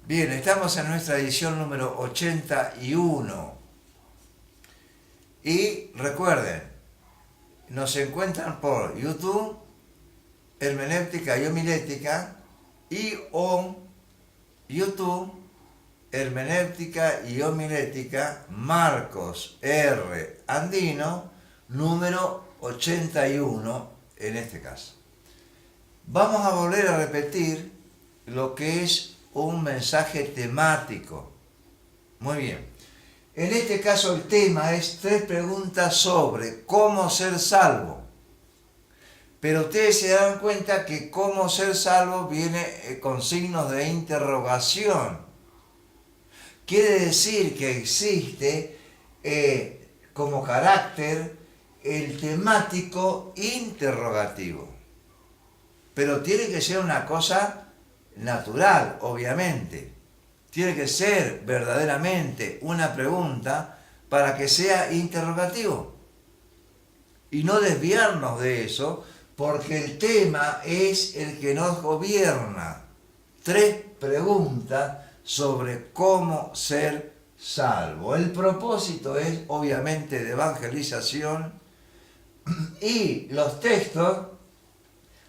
Bien, estamos en nuestra edición número 81. Y recuerden, nos encuentran por YouTube, Hermenéutica y Homilética, y on YouTube, Hermenéutica y Homilética, Marcos R. Andino, número 81 en este caso. Vamos a volver a repetir lo que es un mensaje temático. Muy bien. En este caso el tema es 3 preguntas sobre cómo ser salvo. Pero ustedes se dan cuenta que cómo ser salvo viene con signos de interrogación. Quiere decir que existe como carácter el temático interrogativo. Pero tiene que ser una cosa natural, obviamente. Tiene que ser verdaderamente una pregunta para que sea interrogativo. Y no desviarnos de eso, porque el tema es el que nos gobierna. 3 preguntas sobre cómo ser salvo. El propósito es, obviamente, de evangelización. Y los textos,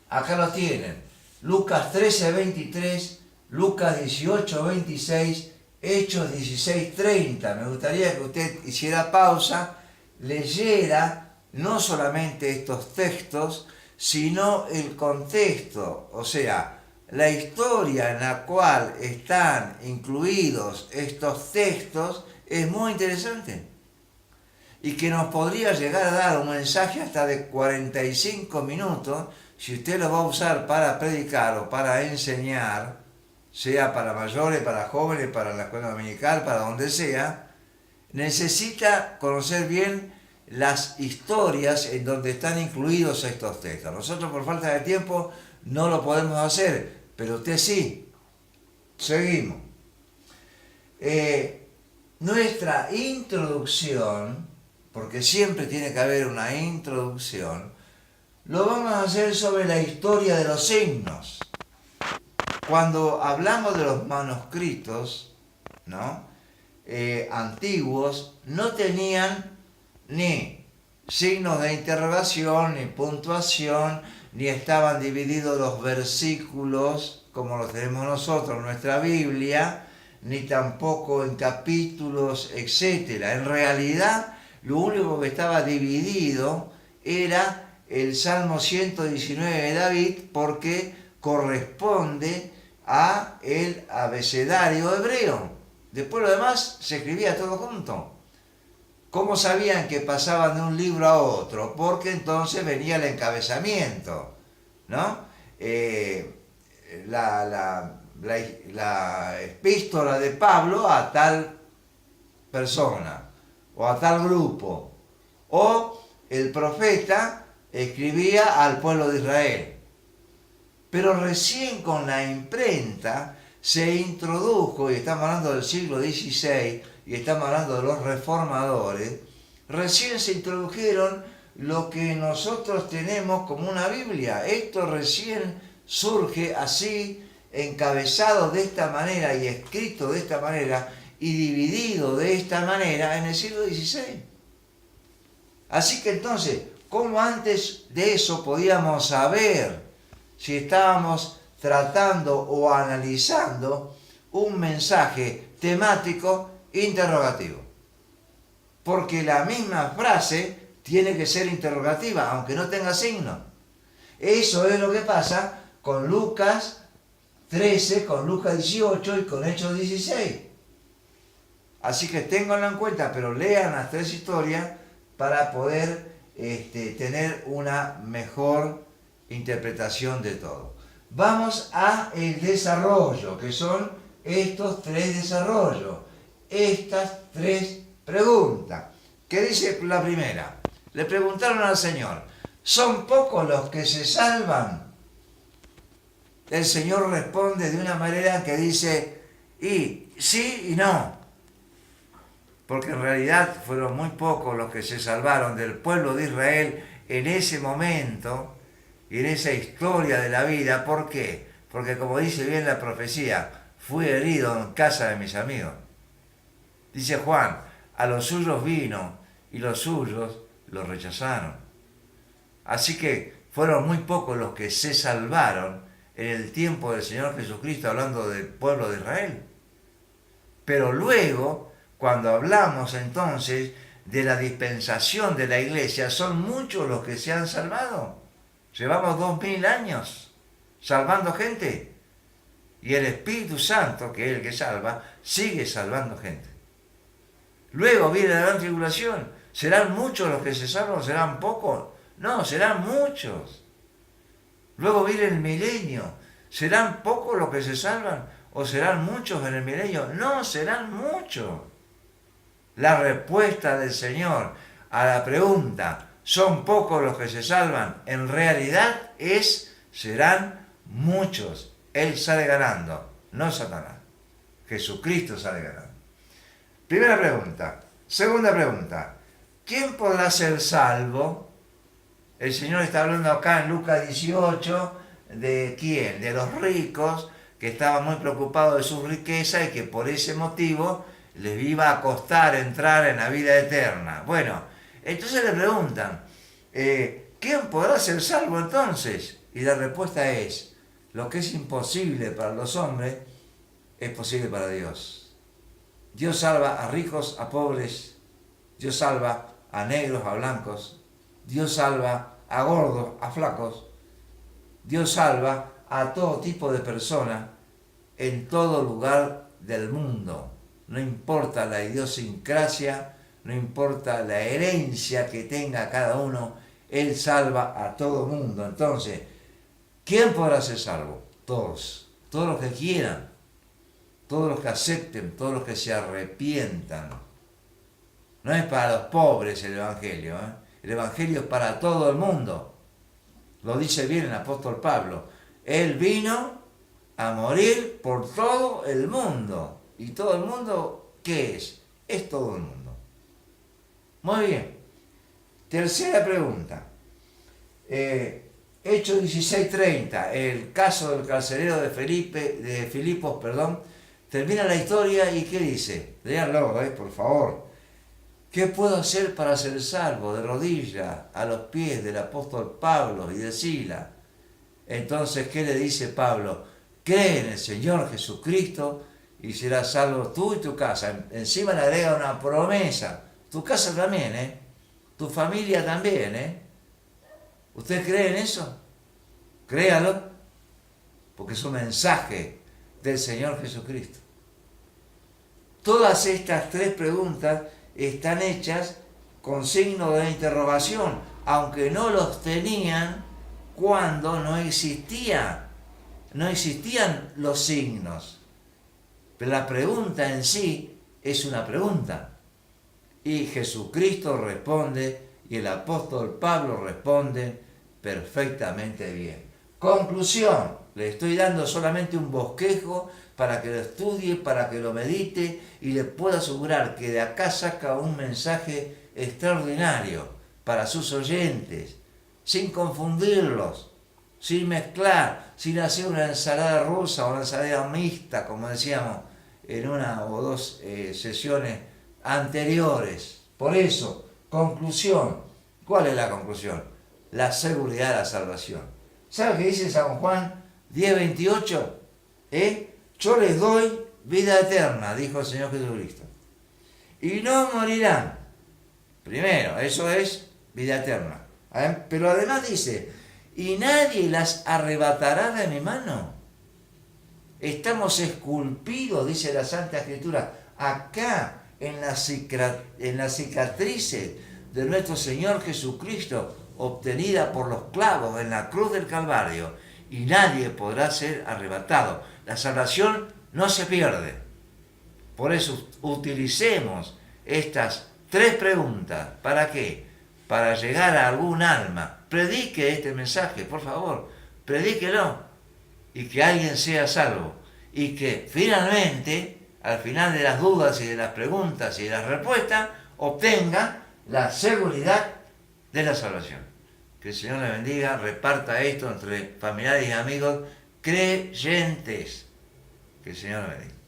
acá los tienen. Lucas 13:23, Lucas 18:26, Hechos 16:30. Me gustaría que usted hiciera pausa, leyera no solamente estos textos, sino el contexto, o sea, la historia en la cual están incluidos estos textos es muy interesante y que nos podría llegar a dar un mensaje hasta de 45 minutos si usted lo va a usar para predicar o para enseñar, sea para mayores, para jóvenes, para la escuela dominical, para donde sea. Necesita conocer bien las historias en donde están incluidos estos textos. Nosotros por falta de tiempo no lo podemos hacer, pero usted sí. Seguimos. Nuestra introducción, porque siempre tiene que haber una introducción, lo vamos a hacer sobre la historia de los signos. Cuando hablamos de los manuscritos, ¿no? Antiguos, no tenían ni signos de interrogación, ni puntuación, ni estaban divididos los versículos como los tenemos nosotros en nuestra Biblia, ni tampoco en capítulos, etc. En realidad, lo único que estaba dividido era el Salmo 119 de David, porque corresponde a el abecedario hebreo. Después lo demás se escribía todo junto. ¿Cómo sabían que pasaban de un libro a otro? Porque entonces venía el encabezamiento, ¿no? La epístola de Pablo a tal persona, o a tal grupo, o el profeta escribía al pueblo de Israel. Pero recién con la imprenta se introdujo, y estamos hablando del siglo XVI, y estamos hablando de los reformadores, recién se introdujeron lo que nosotros tenemos como una Biblia. Esto recién surge así, encabezado de esta manera y escrito de esta manera y dividido de esta manera en el siglo XVI. Así que entonces, ¿cómo antes de eso podíamos saber si estábamos tratando o analizando un mensaje temático interrogativo? Porque la misma frase tiene que ser interrogativa, aunque no tenga signo. Eso es lo que pasa con Lucas 13, con Lucas 18 y con Hechos 16. Así que ténganlo en cuenta, pero lean las 3 historias para poder tener una mejor interpretación de todo. Vamos a el desarrollo, que son estos 3 desarrollos, estas 3 preguntas. ¿Qué dice la primera? Le preguntaron al Señor, ¿son pocos los que se salvan? El Señor responde de una manera que dice, y sí y no. Porque en realidad fueron muy pocos los que se salvaron del pueblo de Israel en ese momento y en esa historia de la vida. ¿Por qué? Porque como dice bien la profecía, fui herido en casa de mis amigos. Dice Juan, a los suyos vino y los suyos lo rechazaron. Así que fueron muy pocos los que se salvaron en el tiempo del Señor Jesucristo, hablando del pueblo de Israel. Pero luego, cuando hablamos entonces de la dispensación de la iglesia, son muchos los que se han salvado. Llevamos 2000 años salvando gente. Y el Espíritu Santo, que es el que salva, sigue salvando gente. Luego viene la gran tribulación. ¿Serán muchos los que se salvan o serán pocos? No, serán muchos. Luego viene el milenio. ¿Serán pocos los que se salvan o serán muchos en el milenio? No, serán muchos. La respuesta del Señor a la pregunta, ¿son pocos los que se salvan? En realidad serán muchos. Él sale ganando, no Satanás. Jesucristo sale ganando. Primera pregunta. Segunda pregunta. ¿Quién podrá ser salvo? El Señor está hablando acá en Lucas 18 de quién, de los ricos que estaban muy preocupados de su riqueza y que por ese motivo les iba a costar entrar en la vida eterna. Bueno, entonces le preguntan, ¿quién podrá ser salvo entonces? Y la respuesta es, lo que es imposible para los hombres es posible para Dios. Dios salva a ricos, a pobres, Dios salva a negros, a blancos, Dios salva a gordos, a flacos, Dios salva a todo tipo de personas en todo lugar del mundo. No importa la idiosincrasia, no importa la herencia que tenga cada uno, Él salva a todo mundo. Entonces, ¿quién podrá ser salvo? Todos, todos los que quieran, todos los que acepten, todos los que se arrepientan. No es para los pobres el Evangelio, ¿eh? El Evangelio es para todo el mundo. Lo dice bien el apóstol Pablo. Él vino a morir por todo el mundo. ¿Y todo el mundo qué es? Es todo el mundo. Muy bien. Tercera pregunta. Hechos 16:30. El caso del carcelero de Filipos, termina la historia y ¿qué dice? Léanlo, por favor. ¿Qué puedo hacer para ser salvo? De rodillas a los pies del apóstol Pablo y de Sila. Entonces, ¿qué le dice Pablo? Cree en el Señor Jesucristo y serás salvo tú y tu casa. Encima le agrega una promesa. Tu casa también, tu familia también, ¿Usted cree en eso? Créalo, porque es un mensaje del Señor Jesucristo. Todas estas tres preguntas están hechas con signo de interrogación, aunque no los tenían cuando no existían los signos. Pero la pregunta en sí es una pregunta. Y Jesucristo responde y el apóstol Pablo responde perfectamente bien. Conclusión, le estoy dando solamente un bosquejo para que lo estudie, para que lo medite y le puedo asegurar que de acá saca un mensaje extraordinario para sus oyentes, sin confundirlos, sin mezclar, sin hacer una ensalada rusa o una ensalada mixta, como decíamos en una o dos sesiones anteriores. Por eso, conclusión. ¿Cuál es la conclusión? La seguridad de la salvación. ¿Sabe qué dice San Juan 10:28? Yo les doy vida eterna, dijo el Señor Jesucristo. Y no morirán. Primero, eso es vida eterna. Pero además dice, y nadie las arrebatará de mi mano. Estamos esculpidos, dice la Santa Escritura, acá en las cicatrices de nuestro Señor Jesucristo, obtenida por los clavos en la cruz del Calvario, y nadie podrá ser arrebatado. La salvación no se pierde. Por eso utilicemos estas tres preguntas. ¿Para qué? Para llegar a algún alma. Predique este mensaje, por favor. Predíquelo. Y que alguien sea salvo. Y que finalmente, al final de las dudas y de las preguntas y de las respuestas, obtenga la seguridad de la salvación. Que el Señor le bendiga, reparta esto entre familiares y amigos creyentes. Que el Señor me bendiga.